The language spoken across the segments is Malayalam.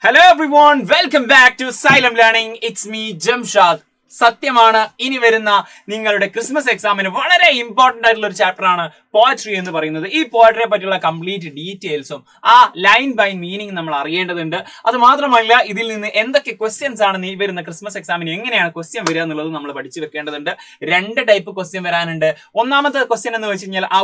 Hello everyone, welcome back to Asylum Learning. It's me, Jamshad. സത്യമാണ്, ഇനി വരുന്ന നിങ്ങളുടെ ക്രിസ്മസ് എക്സാമിന് വളരെ ഇമ്പോർട്ടന്റ് ആയിട്ടുള്ള ഒരു ചാപ്റ്റർ ആണ് പോയട്രി എന്ന് പറയുന്നത്. ഈ പോയട്രിയെ പറ്റിയുള്ള കംപ്ലീറ്റ് ഡീറ്റെയിൽസും ആ ലൈൻ ബൈ മീനിങ് നമ്മൾ അറിയേണ്ടതുണ്ട്. അത് മാത്രമല്ല, ഇതിൽ നിന്ന് എന്തൊക്കെ ക്വസ്റ്റ്യൻസ് ആണ് ഈ വരുന്ന ക്രിസ്മസ് എക്സാമിന് എങ്ങനെയാണ് ക്വസ്റ്റ്യൻ വരിക എന്നുള്ളത് നമ്മൾ പഠിച്ചു വെക്കേണ്ടതുണ്ട്. രണ്ട് ടൈപ്പ് ക്വസ്റ്റ്യൻ വരാനുണ്ട്. ഒന്നാമത്തെ ക്വസ്റ്റ്യൻ എന്ന് വെച്ച് കഴിഞ്ഞാൽ ആ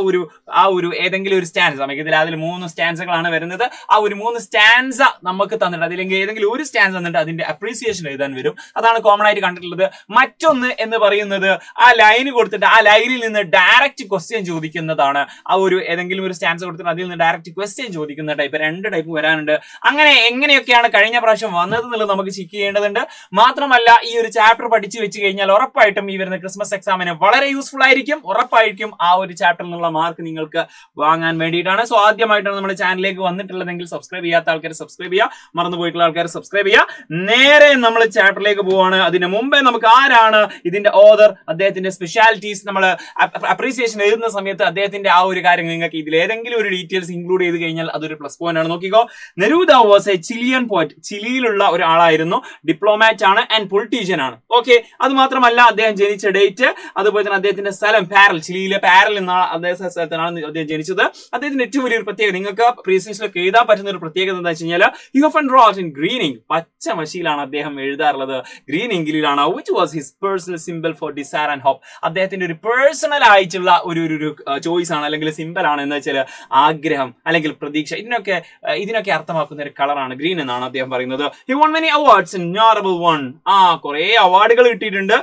ഒരു ഏതെങ്കിലും ഒരു സ്റ്റാൻസ, നമുക്ക് അതിൽ 3 സ്റ്റാൻസകളാണ് വരുന്നത്. ആ ഒരു 3 സ്റ്റാൻസ നമുക്ക് തന്നിട്ട് അതില്ലെങ്കിൽ ഏതെങ്കിലും ഒരു സ്റ്റാൻസ് തന്നിട്ട് അതിന്റെ അപ്രീസിയേഷൻ എഴുതാൻ വരും. അതാണ് കോമൺ ആയിട്ട് കണ്ടിട്ടുള്ളത്. മറ്റൊന്ന് എന്ന് പറയുന്നത് ആ ലൈന് കൊടുത്തിട്ട് ആ ലൈനിൽ നിന്ന് ഡയറക്റ്റ് ക്വസ്റ്റ്യൻ ചോദിക്കുന്നതാണ്. ആ ഒരു ഏതെങ്കിലും ഒരു സ്റ്റാൻസ് കൊടുത്തിട്ട് അതിൽ നിന്ന് ഡയറക്റ്റ് ക്വസ്റ്റ്യൻ ചോദിക്കുന്ന ടൈപ്പ്. 2 ടൈപ്പ് വരാനുണ്ട്. അങ്ങനെ എങ്ങനെയൊക്കെയാണ് കഴിഞ്ഞ പ്രാവശ്യം വന്നത് എന്നുള്ളത് നമുക്ക് ചെക്ക് ചെയ്യേണ്ടതുണ്ട്. മാത്രമല്ല, ഈ ഒരു ചാപ്റ്റർ പഠിച്ചു വെച്ച് കഴിഞ്ഞാൽ ഉറപ്പായിട്ടും ഈ വരുന്ന ക്രിസ്മസ് എക്സാമിന് വളരെ യൂസ്ഫുൾ ആയിരിക്കും. ഉറപ്പായിരിക്കും ആ ഒരു ചാപ്റ്ററിൽ നിന്നുള്ള മാർക്ക് നിങ്ങൾക്ക് വാങ്ങാൻ വേണ്ടിയിട്ടാണ്. സോ ആദ്യമായിട്ടാണ് നമ്മുടെ ചാനലിലേക്ക് വന്നിട്ടുള്ളതെങ്കിൽ സബ്സ്ക്രൈബ് ചെയ്യാത്ത ആൾക്കാർ സബ്സ്ക്രൈബ് ചെയ്യുക, മറന്നുപോയിട്ടുള്ള ആൾക്കാർ സബ്സ്ക്രൈബ് ചെയ്യുക. നേരെ നമ്മൾ ചാപ്റ്ററിലേക്ക് പോവാണ്. അതിന് മുമ്പേ നമുക്ക് ആരാണ് ഇതിന്റെ ഓതർ, അദ്ദേഹത്തിന്റെ സ്പെഷ്യാലിറ്റീസ്, നമ്മൾ അപ്രീസിയേഷൻ എഴുതുന്ന സമയത്ത് അദ്ദേഹത്തിന്റെ ആ ഒരു കാര്യം നിങ്ങൾക്ക് ഇതിൽ ഏതെങ്കിലും ഒരു ഡീറ്റെയിൽസ് ഇൻക്ലൂഡ് ചെയ്ത് കഴിഞ്ഞാൽ അതൊരു പ്ലസ് പോയിന്റ് ആണ്. നോക്കിക്കോ, Neruda was a Chilean poet. ചിലിയിലുള്ള ഒരാളായിരുന്നു, ഡിപ്ലോമാറ്റ് ആണ് ആൻഡ് പൊളിറ്റീഷ്യൻ ആണ്. ഓക്കെ, അത് മാത്രമല്ല അദ്ദേഹം ജനിച്ച ഡേറ്റ്, അതുപോലെ തന്നെ അദ്ദേഹത്തിന്റെ സ്ഥലം പാരൽ, ചിലിയിലെ പാരൽ എന്ന അദ്ദേഹത്തിന്റെ സ്ഥലത്താണ് അദ്ദേഹം ജനിച്ചത്. അദ്ദേഹത്തിന്റെ ഏറ്റവും വലിയൊരു പ്രത്യേകത, നിങ്ങൾക്ക് പ്രീസിയസിലൊക്കെ എഴുതാൻ പറ്റുന്ന ഒരു പ്രത്യേകത എന്താ വെച്ച് കഴിഞ്ഞാൽ he often wrote in green ink. പച്ച മഷിയിലാണ് അദ്ദേഹം എഴുതാറുള്ളത്, ഗ്രീൻ ഇങ്കിലാണ്. Which was his personal symbol for desire and hope. അദ്ദേഹത്തിന്റെ ഒരു പേഴ്സണൽ ആയിട്ടുള്ള ഒരു ചോയ്സ് ആണ്, അല്ലെങ്കിൽ സിംബൽ ആണ്. എന്ന് വെച്ചാൽ ആഗ്രഹം അല്ലെങ്കിൽ പ്രതീക്ഷ, ഇതിനൊക്കെ അർത്ഥമാക്കുന്ന ഒരു കളറാണ് ഗ്രീൻ എന്നാണ് അദ്ദേഹം പറയുന്നത്. He one many awards, notable one. കുറെ അവാർഡുകൾ കിട്ടിയിട്ടുണ്ട്.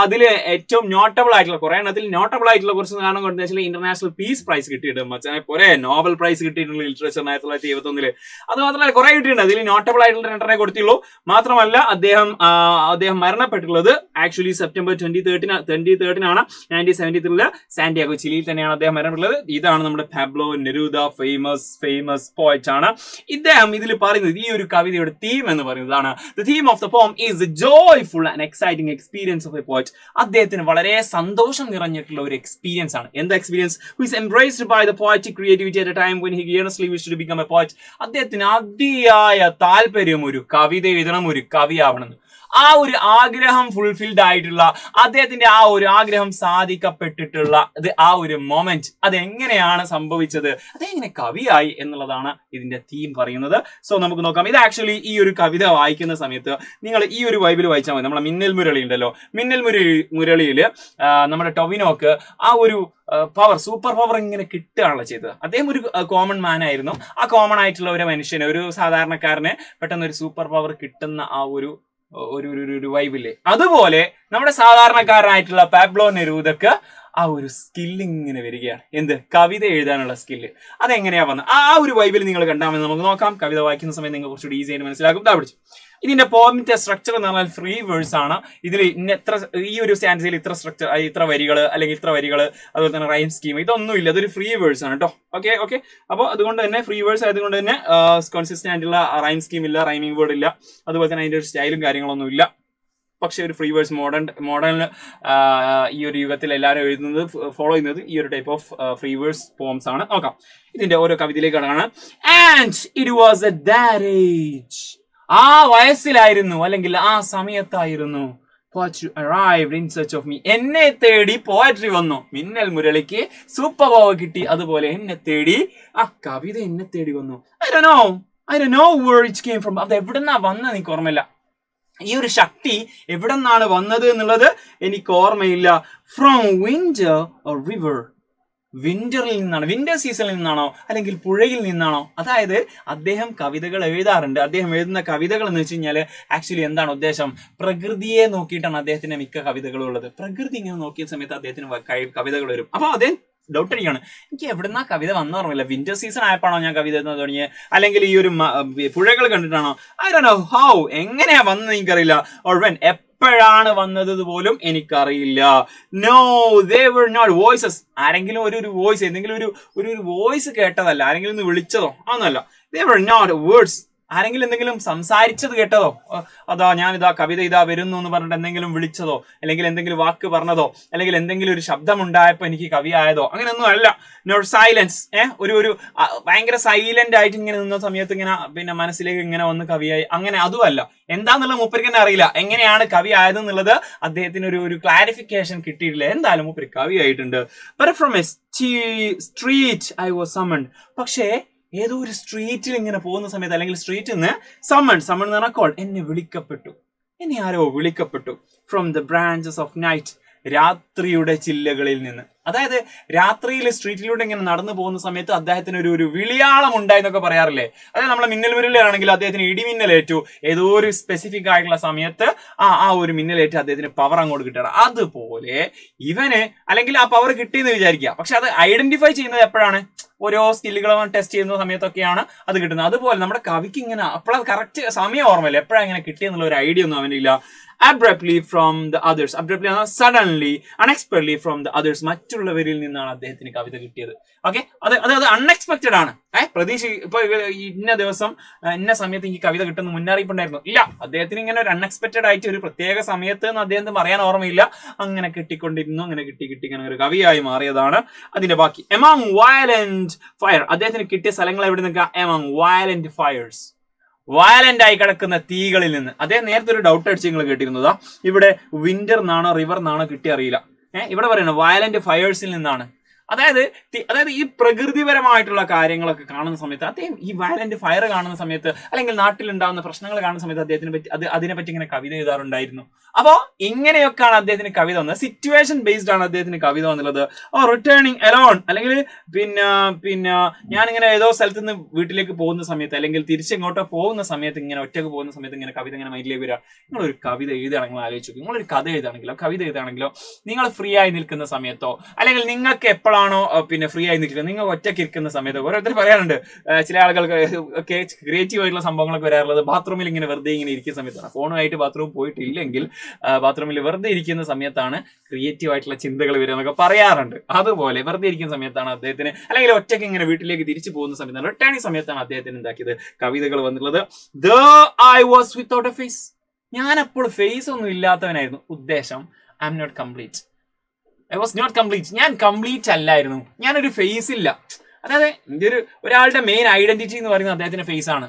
അതിൽ ഏറ്റവും നോട്ടബിൾ ആയിട്ടുള്ള കുറെ എണ്ണത്തിൽ നോട്ടബിൾ ആയിട്ടുള്ള കുറച്ച് കാരണം കൊണ്ട് വെച്ചാൽ ഇന്റർനാഷണൽ പീസ് പ്രൈസ് കിട്ടിയിട്ടുണ്ട്. മച്ചാനെ കുറെ നോബൽ പ്രൈസ് കിട്ടിയിട്ടുണ്ട് ലിറ്ററേച്ചർ 1971. അത് മാത്രമല്ല കുറെ കിട്ടിയിട്ടുണ്ട്. അതിൽ നോട്ടബിൾ ആയിട്ടുള്ള 2 കൊടുത്തുള്ളൂ. മാത്രമല്ല അദ്ദേഹം മരണപ്പെട്ടിട്ടുള്ളത് ആക്ച്വലി സെപ്റ്റംബർ 23 1973 സാന്റിയാഗോ, ചിലിയിൽ തന്നെയാണ് അദ്ദേഹം മരണപ്പെട്ടുള്ളത്. ഇതാണ് നമ്മുടെ പാബ്ലോ നെരൂദ, ഫേമസ് പോയറ്റ് ആണ്. ഇദ്ദേഹം ഇതിൽ പറയുന്നത്, ഈ ഒരു കവിതയുടെ തീം എന്ന് പറയുന്നതാണ്, the theme of the poem is the joyful and exciting experience of a poet. അദ്ദേഹത്തിന് വളരെ സന്തോഷം നിറഞ്ഞിട്ടുള്ള ഒരു എക്സ്പീരിയൻസ് ആണ്. എന്താ experience? Who is embraced by the poetic creativity at a time when he earnestly wished to become a poet. അദ്ദേഹത്തിന് അതിയായ താല്പര്യം ഒരു കവിത എഴുതണം, ഒരു കവിയാവണം. ആ ഒരു ആഗ്രഹം ഫുൾഫിൽഡ് ആയിട്ടുള്ള, അദ്ദേഹത്തിന്റെ ആ ഒരു ആഗ്രഹം സാധിക്കപ്പെട്ടിട്ടുള്ള ആ ഒരു മൊമെന്റ്, അതെങ്ങനെയാണ് സംഭവിച്ചത്, അതെങ്ങനെ കവിയായി എന്നുള്ളതാണ് ഇതിന്റെ തീം പറയുന്നത്. സോ നമുക്ക് നോക്കാം. ഇത് ആക്ച്വലി ഈ ഒരു കവിത വായിക്കുന്ന സമയത്ത് നിങ്ങൾ ഈ ഒരു വൈബിൽ വായിച്ചാൽ മതി. നമ്മളെ മിന്നൽ മുരളി ഉണ്ടല്ലോ, മിന്നൽ മുരളിയിൽ നമ്മുടെ ടൊവിനോക്ക് ആ ഒരു സൂപ്പർ പവർ ഇങ്ങനെ കിട്ടുകയാണല്ലോ ചെയ്തത്. അദ്ദേഹം ഒരു കോമൺ മാൻ ആയിരുന്നു. ആ കോമൺ ആയിട്ടുള്ള ഒരു മനുഷ്യന്, ഒരു സാധാരണക്കാരന് പെട്ടെന്ന് ഒരു സൂപ്പർ പവർ കിട്ടുന്ന ആ ഒരു വൈബില്ലേ, അതുപോലെ നമ്മുടെ സാധാരണക്കാരനായിട്ടുള്ള പാബ്ലോ നെരൂദക്ക് ആ ഒരു സ്കില്ലിങ് ഇങ്ങനെ വരികയാണ്. എന്ത്? കവിത എഴുതാനുള്ള സ്കില്ല്. അതെങ്ങനെയാ വന്നത്? ആ ഒരു വൈബിൽ നിങ്ങൾ കണ്ടാൽ നമുക്ക് നോക്കാം. കവിത വായിക്കുന്ന സമയത്ത് നിങ്ങൾ കുറച്ചുകൂടി ഈസി ആയിട്ട് മനസ്സിലാക്കും. പിടിച്ചു. ഇതിന്റെ പോമിന്റെ സ്ട്രക്ചർ എന്ന് പറഞ്ഞാൽ ഫ്രീ വേഴ്സ് ആണ്. ഇതിൽ ഈ ഒരു സ്റ്റാൻസയിൽ ഇത്ര സ്ട്രക്ചർ, ഇത്ര വരികൾ അല്ലെങ്കിൽ ഇത്ര വരികൾ, അതുപോലെ തന്നെ റൈം സ്കീം, ഇതൊന്നുമില്ല. അതൊരു ഫ്രീ വേഴ്സ് ആണ് കേട്ടോ. ഓക്കെ. അപ്പോൾ അതുകൊണ്ട് തന്നെ ഫ്രീ വേഴ്സ് ആയതുകൊണ്ട് തന്നെ കൺസിസ്റ്റന്റ് ആയിട്ടുള്ള റൈം സ്കീം ഇല്ല, റൈമിംഗ് വേർഡ് ഇല്ല, അതുപോലെ തന്നെ അതിന്റെ ഒരു സ്റ്റൈലും കാര്യങ്ങളൊന്നും ഇല്ല. പക്ഷെ ഒരു ഫ്രീ വേഴ്സ് മോഡേൺ ഈ ഒരു യുഗത്തിൽ എല്ലാവരും ഫോളോ ചെയ്യുന്നത് ഈ ഒരു type of free verse poems ആണ്. നോക്കാം ഇതിന്റെ ഓരോ കവിതയിലേക്ക് കടക്കാണ്. And it was at that age, ആ വയസ്സിലായിരുന്നു അല്ലെങ്കിൽ ആ സമയത്തായിരുന്നു poetry arrived in search of me. എന്നെ തേടി പോയട്രി വന്നു. മിന്നൽ മുരളിക്ക് സൂപ്പർ പവർ കിട്ടി, അതുപോലെ എന്നെ തേടി ആ കവിത എന്നെ തേടി വന്നു. I don't know where it came from. അത് എവിടെന്നാ വന്നത് എനിക്ക് ഓർമ്മയില്ല. ഈ ഒരു ശക്തി എവിടെ നിന്നാണ് വന്നത് എന്നുള്ളത് എനിക്ക് ഓർമ്മയില്ല. ഫ്രോം വിന്റർ ഓർ റിവർ, വിന്ററിൽ നിന്നാണ്, വിന്റർ സീസണിൽ നിന്നാണോ അല്ലെങ്കിൽ പുഴയിൽ നിന്നാണോ? അതായത് അദ്ദേഹം കവിതകൾ എഴുതാറുണ്ട്. അദ്ദേഹം എഴുതുന്ന കവിതകൾ എന്ന് വെച്ച് കഴിഞ്ഞാൽ ആക്ച്വലി എന്താണ് ഉദ്ദേശം? പ്രകൃതിയെ നോക്കിയിട്ടാണ് അദ്ദേഹത്തിന്റെ മിക്ക കവിതകളും ഉള്ളത്. പ്രകൃതി ഇങ്ങനെ നോക്കിയ സമയത്ത് അദ്ദേഹത്തിന് കവിതകൾ വരും. അപ്പൊ അദ്ദേഹം ഡൗട്ട് അടിക്കുകയാണ്, എനിക്ക് എവിടുന്നാ കവിത വന്നോർമ്മയില്ല. വിന്റർ സീസൺ ആയപ്പോഴാണോ ഞാൻ കവിത എഴുതുന്നത് തുടങ്ങിയത്, അല്ലെങ്കിൽ ഈ ഒരു പുഴകൾ കണ്ടിട്ടാണോ? I don't know how, എങ്ങനെയാ വന്നത് എനിക്കറിയില്ല. Or when, എപ്പോഴാണ് വന്നത് പോലും എനിക്കറിയില്ല. No, they were not voices. ആരെങ്കിലും ഒരു വോയിസ്, എന്തെങ്കിലും ഒരു വോയിസ് കേട്ടതല്ല, ആരെങ്കിലും ഒന്ന് വിളിച്ചതോ അതൊന്നല്ല. They were not words. ആരെങ്കിലും എന്തെങ്കിലും സംസാരിച്ചത് കേട്ടതോ, അതാ ഞാനിതാ കവിത ഇതാ വരുന്നു എന്ന് പറഞ്ഞിട്ട് എന്തെങ്കിലും വിളിച്ചതോ, അല്ലെങ്കിൽ എന്തെങ്കിലും വാക്ക് പറഞ്ഞതോ, അല്ലെങ്കിൽ എന്തെങ്കിലും ഒരു ശബ്ദം ഉണ്ടായപ്പോ എനിക്ക് കവി ആയതോ, അങ്ങനെയൊന്നും അല്ല. നോർ സൈലൻസ്, ഒരു ഭയങ്കര സൈലന്റ് ആയിട്ട് ഇങ്ങനെ നിന്ന സമയത്ത് ഇങ്ങനെ പിന്നെ മനസ്സിലേക്ക് ഇങ്ങനെ വന്ന് കവിയായി, അങ്ങനെ അതുമല്ല. എന്താന്നുള്ളത് മൂപ്പർക്ക് തന്നെ അറിയില്ല. എങ്ങനെയാണ് കവി ആയതെന്നുള്ളത് അദ്ദേഹത്തിന് ഒരു ക്ലാരിഫിക്കേഷൻ കിട്ടിയിട്ടില്ല. എന്തായാലും മൂപ്പര് കവി ആയിട്ടുണ്ട്. From a street I was summoned. പക്ഷേ ഏതോ ഒരു സ്ട്രീറ്റിൽ ഇങ്ങനെ പോകുന്ന സമയത്ത്, അല്ലെങ്കിൽ സ്ട്രീറ്റിൽ നിന്ന് സമ്മൺ എന്ന് പറഞ്ഞാൽ കോൾ, എന്നെ വിളിക്കപ്പെട്ടു, എന്നെ ആരോ വിളിക്കപ്പെട്ടു. From the branches of night, രാത്രിയുടെ ചില്ലകളിൽ നിന്ന്. അതായത് രാത്രിയിൽ സ്ട്രീറ്റിലൂടെ ഇങ്ങനെ നടന്നു പോകുന്ന സമയത്ത് അദ്ദേഹത്തിന് ഒരു വിളിയാളം ഉണ്ടായി എന്നൊക്കെ പറയാറില്ലേ. അതായത് നമ്മളെ മിന്നൽ മുരളിലാണെങ്കിൽ അദ്ദേഹത്തിന് ഇടിമിന്നലേറ്റു, ഏതോ ഒരു സ്പെസിഫിക് ആയിട്ടുള്ള സമയത്ത് ആ ഒരു മിന്നലേറ്റ് അദ്ദേഹത്തിന് പവർ അങ്ങോട്ട് കിട്ടണം. അതുപോലെ ഇവന് അല്ലെങ്കിൽ ആ പവർ കിട്ടിയെന്ന് വിചാരിക്കുക, പക്ഷെ അത് ഐഡന്റിഫൈ ചെയ്യുന്നത് എപ്പോഴാണ്? ഓരോ സ്കില്ലുകളും ടെസ്റ്റ് ചെയ്യുന്ന സമയത്തൊക്കെയാണ് അത് കിട്ടുന്നത്. അതുപോലെ നമ്മുടെ കവിക്ക് ഇങ്ങനെ അപ്പോഴത് കറക്റ്റ് സമയം ഓർമ്മയില്ല, എപ്പോഴാണ് ഇങ്ങനെ കിട്ടിയെന്നുള്ള ഒരു ഐഡിയ ഒന്നും അവനില്ല. abruptly from the others, abruptly suddenly, unexpectedly from the others, മറ്റുള്ളവരിൽ നിന്നാണ് അദ്ദേഹത്തിന് കവിത കിട്ടിയത്. ഓക്കെ, അത് അൺഎക്സ്പെക്റ്റഡ് ആണ്. പ്രതീക്ഷ ഇപ്പൊ ഇന്ന ദിവസം ഇന്ന സമയത്ത് എനിക്ക് കവിത കിട്ടുന്ന മുന്നറിയിപ്പ് ഉണ്ടായിരുന്നു ഇല്ല. അദ്ദേഹത്തിന് ഇങ്ങനെ ഒരു അൺഎക്സ്പെക്റ്റഡ് ആയിട്ട് ഒരു പ്രത്യേക സമയത്ത് എന്ന് അദ്ദേഹത്തിന് പറയാൻ ഓർമ്മയില്ല. അങ്ങനെ കിട്ടിക്കൊണ്ടിരുന്നു, അങ്ങനെ കിട്ടി ഇങ്ങനെ ഒരു കവിയായി മാറിയതാണ്. അതിന്റെ ബാക്കി among violent fire, അദ്ദേഹത്തിന് കിട്ടിയ സ്ഥലങ്ങൾ എവിടെ നിൽക്കുക? among violent fires, വയലന്റ് ആയി കിടക്കുന്ന തീകളിൽ നിന്ന്. അദ്ദേഹം നേരത്തെ ഒരു ഡൗട്ട് അടിച്ച് നിങ്ങൾ കേട്ടിരുന്നതാ, ഇവിടെ വിന്റർ എന്നാണോ റിവർ എന്നാണോ കിട്ടി അറിയില്ല. ഇവിടെ പറയുന്നത് വയലന്റ് ഫയേഴ്സിൽ നിന്നാണ്. അതായത് ഈ പ്രകൃതിപരമായിട്ടുള്ള കാര്യങ്ങളൊക്കെ കാണുന്ന സമയത്ത് അദ്ദേഹം ഈ വയലന്റ് ഫയർ കാണുന്ന സമയത്ത്, അല്ലെങ്കിൽ നാട്ടിലുണ്ടാകുന്ന പ്രശ്നങ്ങൾ കാണുന്ന സമയത്ത് അദ്ദേഹത്തിനെ പറ്റി അതിനെപ്പറ്റി ഇങ്ങനെ കവിത എഴുതാറുണ്ടായിരുന്നു. അപ്പോ ഇങ്ങനെയൊക്കെയാണ് അദ്ദേഹത്തിന് കവിത വന്നത്. സിറ്റുവേഷൻ ബേസ്ഡ് ആണ് അദ്ദേഹത്തിന് കവിത വന്നുള്ളത്. റിട്ടേണിങ് അലോൺ, അല്ലെങ്കിൽ പിന്നെ ഞാനിങ്ങനെ ഏതോ സ്ഥലത്ത് നിന്ന് വീട്ടിലേക്ക് പോകുന്ന സമയത്ത്, അല്ലെങ്കിൽ തിരിച്ചെങ്ങോട്ടോ പോകുന്ന സമയത്ത്, ഇങ്ങനെ ഒറ്റക്ക് പോകുന്ന സമയത്ത് ഇങ്ങനെ കവിത ഇങ്ങനെ മൈൻഡിലേക്ക് വരിക. നിങ്ങളൊരു കവിത എഴുതുകയാണെങ്കിൽ ആലോചിച്ചു, നിങ്ങളൊരു കഥ എഴുതുകയാണെങ്കിലോ കവിത എഴുതുകയാണെങ്കിലോ നിങ്ങൾ ഫ്രീ ആയി നിൽക്കുന്ന സമയത്തോ, അല്ലെങ്കിൽ നിങ്ങൾക്ക് എപ്പോഴാണോ ഫ്രീ ആയി നിൽക്കുന്നത്, നിങ്ങൾ ഒറ്റയ്ക്ക് ഇരിക്കുന്ന സമയത്ത്, ഓരോരുത്തർ പറയാറുണ്ട്, ചില ആളുകൾക്ക് ഒക്കെ ക്രിയേറ്റീവ് ആയിട്ടുള്ള സംഭവങ്ങളൊക്കെ വരാറുള്ളത് ബാത്റൂമിൽ ഇങ്ങനെ വെറുതെ ഇങ്ങനെ ഇരിക്കുന്ന സമയത്താണ്. ഫോണുമായിട്ട് ബാത്റൂം പോയിട്ടില്ലെങ്കിൽ ബാത്റൂമിൽ വെറുതെ ഇരിക്കുന്ന സമയത്താണ് ക്രിയേറ്റീവ് ആയിട്ടുള്ള ചിന്തകൾ വരിക എന്നൊക്കെ പറയാറുണ്ട്. അതുപോലെ വെറുതെ ഇരിക്കുന്ന സമയത്താണ് അദ്ദേഹത്തിന്, അല്ലെങ്കിൽ ഒറ്റയ്ക്ക് ഇങ്ങനെ വീട്ടിലേക്ക് തിരിച്ചു പോകുന്ന സമയത്താണ്, റിട്ടേണിംഗ് സമയത്താണ് അദ്ദേഹത്തിന് എന്താക്കിയത് കവിതകൾ വന്നിട്ടുള്ളത്. I was without a face, ഞാൻ അപ്പോൾ ഫേസ് ഒന്നും ഇല്ലാത്തവനായിരുന്നു. ഉദ്ദേശം I am not complete, I was not complete, ഞാൻ കംപ്ലീറ്റ് അല്ലായിരുന്നു, ഞാനൊരു ഫേസ് ഇല്ല. അതായത് ഒരാളുടെ മെയിൻ ഐഡന്റിറ്റി എന്ന് പറയുന്നത് അദ്ദേഹത്തിന്റെ ഫേസ് ആണ്.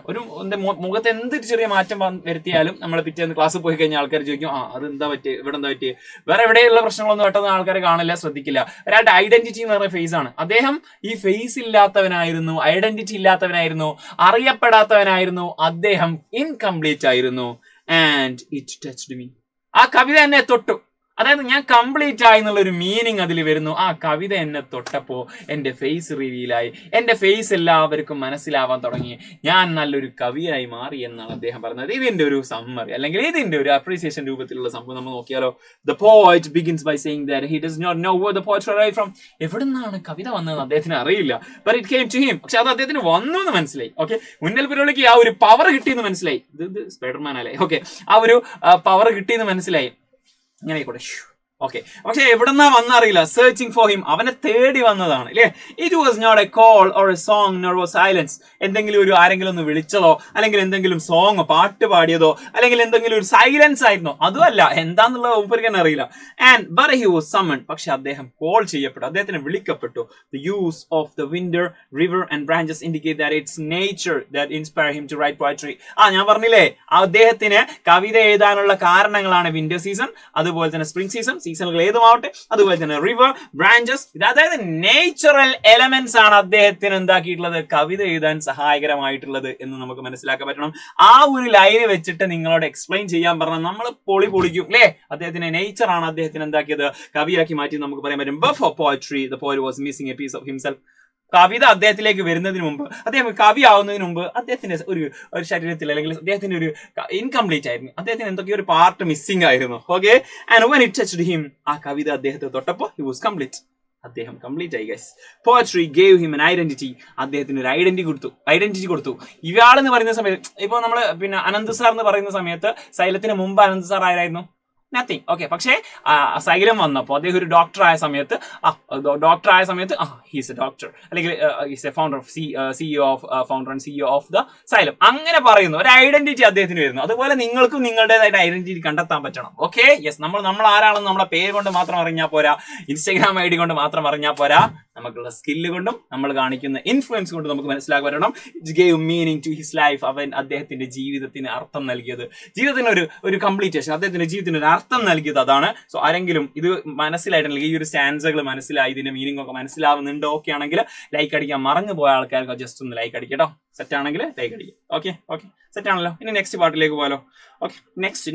മുഖത്ത് എന്തൊരു ചെറിയ മാറ്റം വരുത്തിയാലും നമ്മൾ പിറ്റേന്ന് ക്ലാസ് പോയി കഴിഞ്ഞാൽ ആൾക്കാർ ചോദിക്കും, അത് എന്താ പറ്റിയ, ഇവിടെ എന്താ പറ്റിയ, വേറെ എവിടെയുള്ള പ്രശ്നങ്ങളൊന്നും പെട്ടെന്ന് ആൾക്കാർ കാണില്ല, ശ്രദ്ധിക്കില്ല. ഒരാളുടെ ഐഡന്റിറ്റി എന്ന് പറയുന്ന ഫേസ് ആണ്. അദ്ദേഹം ഈ ഫേസ് ഇല്ലാത്തവനായിരുന്നു, ഐഡന്റിറ്റി ഇല്ലാത്തവനായിരുന്നു, അറിയപ്പെടാത്തവനായിരുന്നു, അദ്ദേഹം ഇൻകംപ്ലീറ്റ് ആയിരുന്നു. ആൻഡ് ഇറ്റ് ടച്ച്ഡ് മീ, ആ കവിത എന്നെ തൊട്ടു. അതായത് ഞാൻ കംപ്ലീറ്റ് ആയി എന്നുള്ളൊരു മീനിങ് അതിൽ വരുന്നു. ആ കവിത എന്നെ തൊട്ടപ്പോ എന്റെ ഫേസ് റിവീലായി, എന്റെ ഫേസ് എല്ലാവർക്കും മനസ്സിലാവാൻ തുടങ്ങി, ഞാൻ നല്ലൊരു കവിയായി മാറി എന്നാണ് അദ്ദേഹം പറഞ്ഞത്. ഇതിന്റെ ഒരു സമ്മറി, അല്ലെങ്കിൽ ഇതിന്റെ ഒരു അപ്രീസിയേഷൻ രൂപത്തിലുള്ള സംഭവം നമ്മൾ നോക്കിയാലോ. The poet begins by saying that he does not know where the poetry arrived from. എവിടെ നിന്നാണ് കവിത വന്നതെന്ന് അദ്ദേഹത്തിന് അറിയില്ല. But it came to him, പക്ഷെ അത് അദ്ദേഹത്തിന് വന്നു എന്ന് മനസ്സിലായി. ഓക്കെ, മുന്നൽ പുരോളിക്ക് ആ ഒരു പവർ കിട്ടിയെന്ന് മനസ്സിലായി. ഇത് സ്പൈഡർമാൻ അല്ലേ? ഓക്കെ, ആ ഒരു പവർ കിട്ടിയെന്ന് മനസ്സിലായി. ഇങ്ങനെ ആയിക്കോട്ടെ. ഓക്കെ, പക്ഷെ എവിടെന്നാ വന്നറിയില്ല. സെർച്ചിങ് ഫോർ ഹിം, അവനെ തേടി വന്നതാണ് അല്ലേ. It was not a call or a song nor was silence, എന്തെങ്കിലും ആരെങ്കിലും ഒന്ന് വിളിച്ചതോ, അല്ലെങ്കിൽ എന്തെങ്കിലും സോങ് പാട്ട് പാടിയതോ, അല്ലെങ്കിൽ എന്തെങ്കിലും ഒരു സൈലൻസ് ആയിരുന്നോ, അതുമല്ല. എന്താന്നുള്ളത് മൂപ്പർക്ക് അറിയില്ല. ബട്ട് ഹി വാസ് സമ്മൺഡ്, പക്ഷെ അദ്ദേഹം കോൾ ചെയ്യപ്പെട്ടു, അദ്ദേഹത്തിന് വിളിക്കപ്പെട്ടു. The use of the wind, river and branches indicate that its nature that inspire him to write poetry. ഞാൻ പറഞ്ഞില്ലേ, അദ്ദേഹത്തിന് കവിത എഴുതാനുള്ള കാരണങ്ങളാണ് വിന്റർ സീസൺ, അതുപോലെ തന്നെ സ്പ്രിംഗ് സീസണുകൾ ഏതുമാവട്ടെ, അതുപോലെ തന്നെ റിവർ, ബ്രാഞ്ചസ്, അതായത് നേച്ചുറൽ എലമെന്റ്സ് ആണ് അദ്ദേഹത്തിന് എന്താക്കിയിട്ടുള്ളത് കവിത എഴുതാൻ സഹായകരമായിട്ടുള്ളത് എന്ന് നമുക്ക് മനസ്സിലാക്കാൻ പറ്റണം. ആ ഒരു ലൈന് വെച്ചിട്ട് നിങ്ങളോട് എക്സ്പ്ലെയിൻ ചെയ്യാൻ പറഞ്ഞാൽ നമ്മൾ പൊളിക്കും അല്ലേ. അദ്ദേഹത്തിന്റെ നേച്ചർ ആണ് അദ്ദേഹത്തിന് എന്താക്കിയത് കവിയാക്കി മാറ്റി നമുക്ക് പറയാൻ പറ്റും. But for poetry, the poet was missing a piece of himself. കവിത അദ്ദേഹത്തിലേക്ക് വരുന്നതിന് മുമ്പ്, അദ്ദേഹം കവി ആവുന്നതിന് മുമ്പ് അദ്ദേഹത്തിന്റെ ഒരു ശരീരത്തിൽ, അല്ലെങ്കിൽ അദ്ദേഹത്തിന്റെ ഒരു ഇൻകംപ്ലീറ്റ് ആയിരുന്നു, അദ്ദേഹത്തിന് എന്തൊക്കെയോ ഒരു പാർട്ട് മിസ്സിംഗ് ആയിരുന്നു. Okay, and when it touched him, ആ കവിത അദ്ദേഹത്തെ തൊട്ടപ്പോൾ he was complete, അദ്ദേഹം കംപ്ലീറ്റ് ആയി. Guys, poetry gave him an identity, അദ്ദേഹത്തിന് ഒരു ഐഡന്റിറ്റി കൊടുത്തു. ഇയാളെന്ന് പറയുന്ന സമയത്ത്, ഇപ്പൊ നമ്മള് അനന്ത് സാർ എന്ന് പറയുന്ന സമയത്ത്, സൈലത്തിന് മുമ്പ് അനന്ത് സാർ ആരായിരുന്നു? നത്തിങ്. ഓക്കെ, പക്ഷേ സൈലം വന്നപ്പോൾ അദ്ദേഹം ഒരു ഡോക്ടർ ആയ സമയത്ത് ഹീസ് എ ഡോക്ടർ, അല്ലെങ്കിൽ he's A founder of CEO of founder and CEO of the xylem, അങ്ങനെ പറയുന്നു. ഒരു ഐഡന്റിറ്റി അദ്ദേഹത്തിന് വരുന്നു. അതുപോലെ നിങ്ങൾക്കും നിങ്ങളുടേതായിട്ട് ഐഡന്റിറ്റി കണ്ടെത്താൻ പറ്റണം. ഓക്കെ, യെസ്, നമ്മൾ ആരാണെന്ന് നമ്മളെ പേര് കൊണ്ട് മാത്രം അറിഞ്ഞാൽ പോരാ, ഇൻസ്റ്റാഗ്രാം ID കൊണ്ട് മാത്രം അറിഞ്ഞാൽ പോരാ, നമുക്കുള്ള സ്കില്ല് കൊണ്ടും നമ്മൾ കാണിക്കുന്ന ഇൻഫ്ലുവൻസ് കൊണ്ടും നമുക്ക് മനസ്സിലാക്കി വരണം. It gave meaning to his life. അവൻ അദ്ദേഹത്തിന്റെ ജീവിതത്തിന് അർത്ഥം നൽകിയത്, ജീവിതത്തിന് ഒരു കംപ്ലീറ്റേഷൻ, അദ്ദേഹത്തിന്റെ ജീവിതത്തിന് ഒരു അർത്ഥം നൽകിയത് അതാണ്. സോ ആരെങ്കിലും ഇത് മനസ്സിലായിട്ടുണ്ടെങ്കിൽ, ഈ ഒരു സ്റ്റാൻസുകൾ മനസ്സിലായി, ഇതിന്റെ മീനിങ് ഒക്കെ മനസ്സിലാവുന്നുണ്ടോ ഓക്കെ ആണെങ്കിൽ ലൈക്ക് അടിക്കാൻ മറന്നു പോയ ആൾക്കാർക്ക് ജസ്റ്റ് ഒന്ന് ലൈക്ക് അടിക്കട്ടോ. സെറ്റ് ആണെങ്കിൽ ലൈക്ക് അടിക്കും. ഓക്കെ, സെറ്റ് ആണല്ലോ. ഇനി നെക്സ്റ്റ് പാർട്ടിലേക്ക് പോകാലോ. ഓക്കെ,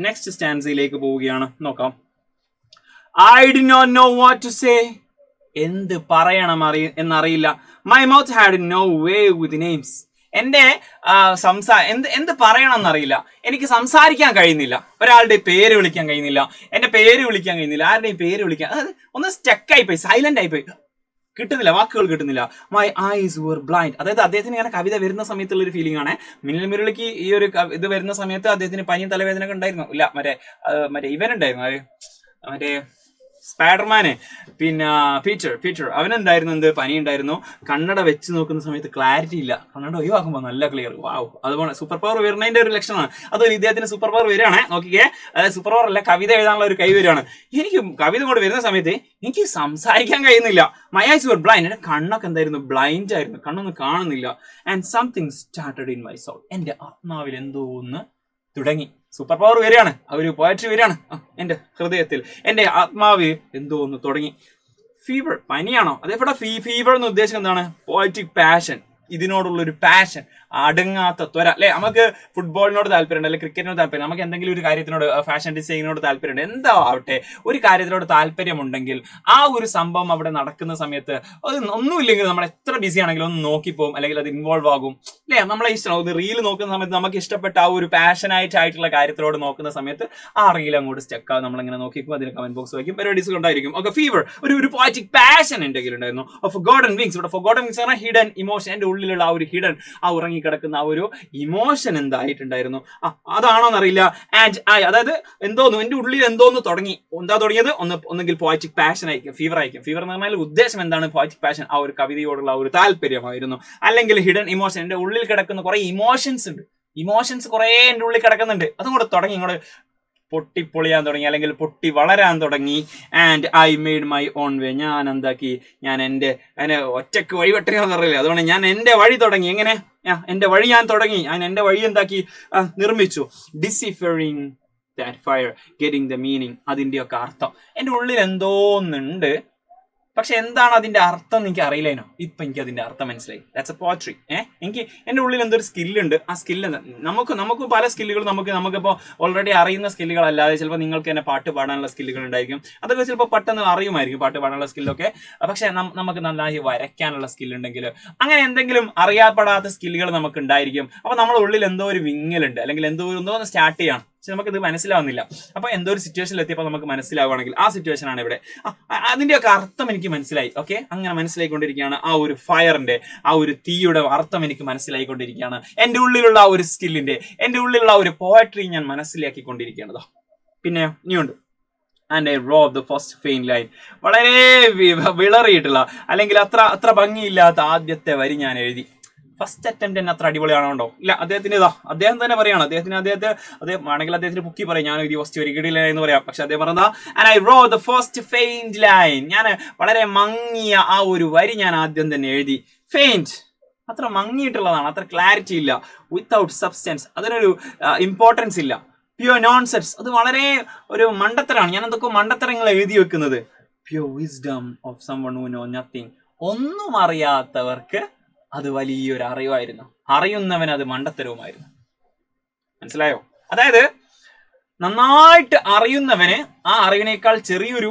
നെക്സ്റ്റ് സ്റ്റാൻസിലേക്ക് പോവുകയാണ്. നോക്കാം. I did not know what to say. എന്ത് പറയണം എന്നറിയില്ല. My mouth had no way with names. എന്റെ എന്ത് പറയണം എന്നറിയില്ല. എനിക്ക് സംസാരിക്കാൻ കഴിയുന്നില്ല. ഒരാളുടെ പേര് വിളിക്കാൻ കഴിയുന്നില്ല. എന്റെ പേര് വിളിക്കാൻ കഴിയുന്നില്ല. ആരുടെയും പേര് വിളിക്കാൻ, അതായത് ഒന്ന് സ്റ്റക്കായി പോയി, സൈലന്റ് ആയിപ്പോയി, കിട്ടുന്നില്ല, വാക്കുകൾ കിട്ടുന്നില്ല. My eyes were blind. അതായത് അദ്ദേഹത്തിന് ഇങ്ങനെ കവിത വരുന്ന സമയത്തുള്ള ഒരു ഫീലിംഗ് ആണ്. മിന്നൽ മുരളിക്ക് ഈ ഒരു ഇത് വരുന്ന സമയത്ത് അദ്ദേഹത്തിന് പനിയും തലവേദന ഒക്കെ ഉണ്ടായിരുന്നു. ഇല്ല, മറ്റേ ഇവനുണ്ടായിരുന്നു, മറ്റേ സ്പൈഡർമാന്, പിന്നെ പീറ്റർ അവനുണ്ടായിരുന്നു എന്ത് പനി ഉണ്ടായിരുന്നു. കണ്ണട വെച്ച് നോക്കുന്ന സമയത്ത് ക്ലാരിറ്റി ഇല്ല, കണ്ണട ഒഴിവാക്കുമ്പോൾ നല്ല ക്ലിയർ. വാവ്, അതുപോലെ സൂപ്പർ പവർ വരുന്നതിന്റെ ഒരു ലക്ഷണമാണ്. അതുപോലെ ഇദ്ദേഹത്തിന് സൂപ്പർ പവർ വരികയാണ്. നോക്കിക്കേ, അതായത് സൂപ്പർ പവർ അല്ല, കവിത എഴുതാനുള്ള ഒരു കൈ വരികയാണ്. എനിക്ക് കവിത കൊണ്ട് വരുന്ന സമയത്ത് എനിക്ക് സംസാരിക്കാൻ കഴിയുന്നില്ല. My eyes were blind. എന്റെ കണ്ണൊക്കെ എന്തായിരുന്നു, ബ്ലൈൻഡ് ആയിരുന്നു, കണ്ണൊന്നും കാണുന്നില്ല. And something started in my soul. എന്റെ ആത്മാവിൽ എന്തോ ഒന്ന് തുടങ്ങി. സൂപ്പർ പവർ വരികയാണ്, ഒരു പോയട്രി വരികയാണ് എന്റെ ഹൃദയത്തിൽ. എന്റെ ആത്മാവ് എന്തോ ഒന്ന് തുടങ്ങി. ഫീവർ, പനിയാണോ? അതേപോലെ ഫീവർ എന്ന് ഉദ്ദേശിക്കുന്നത് എന്താണ്? പോയറ്റിക് പാഷൻ, ഇതിനോടുള്ള ഒരു പാഷൻ, അടങ്ങാത്ത ത്വര അല്ലെ. നമുക്ക് ഫുട്ബോളിനോട് താല്പര്യമുണ്ട്, അല്ലെങ്കിൽ ക്രിക്കറ്റിനോട് താല്പര്യം, നമുക്ക് എന്തെങ്കിലും ഒരു കാര്യത്തിനോട്, ഫാഷൻ ഡിസൈനിനോട് താല്പര്യമുണ്ട്, എന്താ ആവട്ടെ, ഒരു കാര്യത്തിനോട് താല്പര്യമുണ്ടെങ്കിൽ ആ ഒരു സംഭവം അവിടെ നടക്കുന്ന സമയത്ത് അത് ഒന്നുമില്ലെങ്കിൽ നമ്മൾ എത്ര ബിസി ആണെങ്കിലും ഒന്ന് നോക്കിപ്പോവും, അല്ലെങ്കിൽ അത് ഇൻവോൾവ് ആകും അല്ലെ. നമ്മളെ ഇഷ്ടം ഒന്ന് റീൽ നോക്കുന്ന സമയത്ത് നമുക്ക് ഇഷ്ടപ്പെട്ട ആ ഒരു പാഷനായിട്ടുള്ള കാര്യത്തിനോട് നോക്കുന്ന സമയത്ത് ആ റീൽ അങ്ങോട്ട് സ്റ്റക്ക് ആവും. നമ്മളിങ്ങനെ നോക്കിക്കും, അതിന് കമന്റ് ബോക്സ് വയ്ക്കും, പരിപാടീസ് ഉണ്ടായിരിക്കും. ഓക്കെ, ഫീവർ, ഒരു പോയറ്റിക് പാഷൻ എന്റെ കയ്യിലുണ്ടായിരുന്നു. Forgotten wings. ഇവിടെ ഫോർഗോട്ടൻ വിങ്സ് ആണ് ഹിഡൻ ഇമോഷൻ. എന്റെ ഉള്ളിലുള്ള ആ ഒരു ഹിഡൻ, ആ ഉറങ്ങിക്കിടക്കുന്ന ആ ഒരു ഇമോഷൻ എന്തായിട്ടുണ്ടായിരുന്നു, അതാണോന്നറിയില്ല. ആൻഡ് അതായത് എന്തോന്നു എന്റെ ഉള്ളിൽ എന്തോന്ന് തുടങ്ങി. എന്താ തുടങ്ങിയത്? ഒന്നെങ്കിൽ പോയറ്റിക് പാഷൻ ആയിരിക്കും, ഫീവർ ആയിരിക്കും. ഫീവർ എന്ന് പറഞ്ഞാൽ ഉദ്ദേശം എന്താണ്? പോയറ്റിക് പാഷൻ, ആ ഒരു കവിതയോടുള്ള ആ ഒരു താല്പര്യമായിരുന്നു. അല്ലെങ്കിൽ ഹിഡൻ ഇമോഷൻ, എന്റെ ഉള്ളിൽ കിടക്കുന്ന കുറെ ഇമോഷൻസ് ഉണ്ട്, ഇമോഷൻസ് കുറെ എന്റെ ഉള്ളിൽ കിടക്കുന്നുണ്ട്, അതും കൂടെ തുടങ്ങി ഇങ്ങോട്ട് പൊട്ടിപ്പൊളിയാൻ തുടങ്ങി, അല്ലെങ്കിൽ പൊട്ടി വളരാൻ തുടങ്ങി. And I made my own വേ. ഞാൻ എന്താക്കി, ഞാൻ അതിനെ ഒറ്റക്ക് വഴി വെട്ടണമെന്ന് അറിയില്ല, അതുകൊണ്ട് ഞാൻ എന്റെ വഴി തുടങ്ങി. എങ്ങനെ? എന്റെ വഴി ഞാൻ തുടങ്ങി, ഞാൻ എന്റെ വഴി എന്താക്കി, നിർമ്മിച്ചു. Deciphering that fire, getting the meaning. അതിന്റെയൊക്കെ അർത്ഥം എന്റെ ഉള്ളിൽ എന്തോന്നുണ്ട്, പക്ഷെ എന്താണ് അതിന്റെ അർത്ഥം എന്ന് എനിക്ക് അറിയില്ലേനോ. ഇപ്പൊ എനിക്ക് അതിന്റെ അർത്ഥം മനസ്സിലായി. That's A poetry. എനിക്ക് എന്റെ ഉള്ളിൽ എന്തൊരു സ്കില്ലുണ്ട്. ആ സ്കില്ല് നമുക്ക് പല സ്കില്ലുകൾ നമുക്കിപ്പോ ഓൾറെഡി അറിയുന്ന സ്കില്ലുകളല്ലാതെ ചിലപ്പോൾ നിങ്ങൾക്ക് തന്നെ പാട്ട് പാടാനുള്ള സ്കില്ലുകൾ ഉണ്ടായിരിക്കും. അതൊക്കെ ചിലപ്പോൾ പെട്ടെന്ന് അറിയുമായിരിക്കും, പാട്ട് പാടാനുള്ള സ്കില്ലൊക്കെ. പക്ഷെ നമുക്ക് നന്നായി വരയ്ക്കാനുള്ള സ്കില്ലുണ്ടെങ്കിൽ, അങ്ങനെ എന്തെങ്കിലും അറിയപ്പെടാത്ത സ്കില്ലുകൾ നമുക്ക് ഉണ്ടായിരിക്കും. അപ്പൊ നമ്മുടെ ഉള്ളിൽ എന്തോ ഒരു വിങ്ങലുണ്ട്, അല്ലെങ്കിൽ എന്തോ ഒന്ന് സ്റ്റാർട്ട് ചെയ്യണം, പക്ഷെ നമുക്കിത് മനസ്സിലാവുന്നില്ല. അപ്പൊ എന്തോ ഒരു സിറ്റുവേഷനിൽ എത്തിയപ്പോൾ നമുക്ക് മനസ്സിലാവുകയാണെങ്കിൽ ആ സിറ്റുവേഷൻ ആണ് ഇവിടെ. അതിന്റെയൊക്കെ അർത്ഥം എനിക്ക് മനസ്സിലായി. ഓക്കെ, അങ്ങനെ മനസ്സിലായിക്കൊണ്ടിരിക്കുകയാണ്. ആ ഒരു ഫയറിന്റെ, ആ ഒരു തീയുടെ അർത്ഥം എനിക്ക് മനസ്സിലായിക്കൊണ്ടിരിക്കുകയാണ്. എന്റെ ഉള്ളിലുള്ള ആ ഒരു സ്കില്ലിന്റെ, എന്റെ ഉള്ളിലുള്ള ആ ഒരു പോയട്രി ഞാൻ മനസ്സിലാക്കിക്കൊണ്ടിരിക്കുകയാണതാ. പിന്നെ ഇനിയുണ്ട്. And I wrote the first faint line. വളരെ വിളറിയിട്ടുള്ള, അല്ലെങ്കിൽ അത്ര ഭംഗിയില്ലാത്ത ആദ്യത്തെ വരി ഞാൻ എഴുതി. ഫസ്റ്റ് അറ്റംപ്റ്റ് തന്നെ അത്ര അടിപൊളിയാണോ? ഇല്ല, അദ്ദേഹം തന്നെ പറയാണ്. അദ്ദേഹം ആണെങ്കിൽ അദ്ദേഹത്തിന് പൊക്കി പറയും, ഞാൻ എഴുതി ഫസ്റ്റ് വരി കിടില എന്ന് പറയാം. പക്ഷെ അദ്ദേഹം പറഞ്ഞാ and I raw the first feint line. ഞാൻ വളരെ മങ്ങിയ ആ ഒരു വരി ഞാൻ ആദ്യം തന്നെ എഴുതി. ഫെയിന്റ് അത്ര മങ്ങിയിട്ടുള്ളതാണ്, അത്ര ക്ലാരിറ്റി ഇല്ല. വിത്തൗട്ട് സബ്സ്റ്റൻസ്, അതിനൊരു ഇമ്പോർട്ടൻസ് ഇല്ല. പ്യുവർ നോൺസെൻസ്, അത് വളരെ ഒരു മണ്ടത്തരാണ്. ഞാൻ എന്തൊക്കെ മണ്ടത്തരങ്ങൾ എഴുതി വെക്കുന്നത്. Pure wisdom of someone who no nothing. ഒന്നും അറിയാത്തവർക്ക് അത് വലിയൊരു അറിവായിരുന്നു, അറിയുന്നവന് അത് മണ്ടത്തരവുമായിരുന്നു. മനസ്സിലായോ? അതായത് നന്നായിട്ട് അറിയുന്നവന് ആ അറിവിനേക്കാൾ ചെറിയൊരു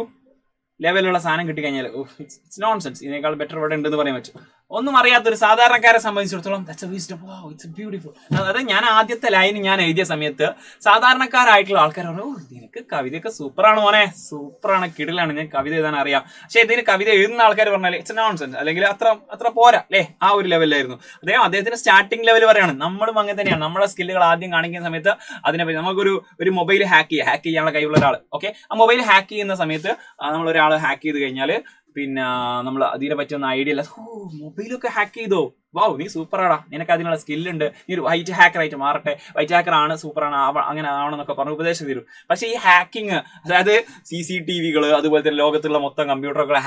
ലെവലുള്ള സാധനം കിട്ടിക്കഴിഞ്ഞാൽ ഇറ്റ്സ് നോൺസെൻസ്, ഇതിനേക്കാൾ ബെറ്റർ ഇവിടെ ഉണ്ടെന്ന് പറയാൻ പറ്റും. ഒന്നും അറിയാത്തൊരു സാധാരണക്കാരെ സംബന്ധിച്ചിടത്തോളം that's A wisdom. Wow, it's beautiful. അതായത് ഞാൻ ആദ്യത്തെ ലൈൻ ഞാൻ എഴുതിയ സമയത്ത് സാധാരണക്കാരായിട്ടുള്ള ആൾക്കാർ പറഞ്ഞു, ഓ നിനക്ക് കവിതയൊക്കെ സൂപ്പറാണ് മോനെ, സൂപ്പറാണ്, കിടിലാണ്, ഞാൻ കവിത എഴുതാൻ അറിയാം. പക്ഷെ ഇതിന് കവിത എഴുതുന്ന ആൾക്കാർ പറഞ്ഞാൽ ഇറ്റ്സ് നോൺസെൻസ്, അല്ലെങ്കിൽ അത്ര പോരാ അല്ലേ, ആ ഒരു ലെവലിലായിരുന്നു അദ്ദേഹത്തിന്റെ സ്റ്റാർട്ടിംഗ് ലെവൽ പറയാണ്. നമ്മളും അങ്ങനെ തന്നെയാണ്. നമ്മുടെ സ്കില്ലുകൾ ആദ്യം കാണിക്കുന്ന സമയത്ത് അതിനെപ്പറ്റി നമുക്കൊരു മൊബൈൽ ഹാക്ക് ചെയ്യാനുള്ള കഴിവുള്ള ഒരാൾ, ഓക്കെ, ആ മൊബൈൽ ഹാക്ക് ചെയ്യുന്ന സമയത്ത് നമ്മളൊരാൾ ഹാക്ക് ചെയ്ത് കഴിഞ്ഞാൽ പിന്നെ നമ്മൾ അതിനെ പറ്റിയൊന്നും ഐഡിയ ഇല്ല. ഓ മൊബൈലൊക്കെ ഹാക്ക് ചെയ്തോ, വാവ് നീ സൂപ്പറാടാ, നിനക്ക് അതിനുള്ള സ്കില്ലുണ്ട്, നീ ഒരു വൈറ്റ് ഹാക്കറായിട്ട് മാറട്ടെ, വൈറ്റ് ഹാക്കർ ആണ്, സൂപ്പറാണ്, അങ്ങനെ ആവണമെന്നൊക്കെ പറഞ്ഞ് ഉപദേശം തരും. പക്ഷേ ഈ ഹാക്കിങ്, അതായത് CCTV-കൾ, അതുപോലെ തന്നെ ലോകത്തുള്ള മൊത്തം കമ്പ്യൂട്ടറുകൾ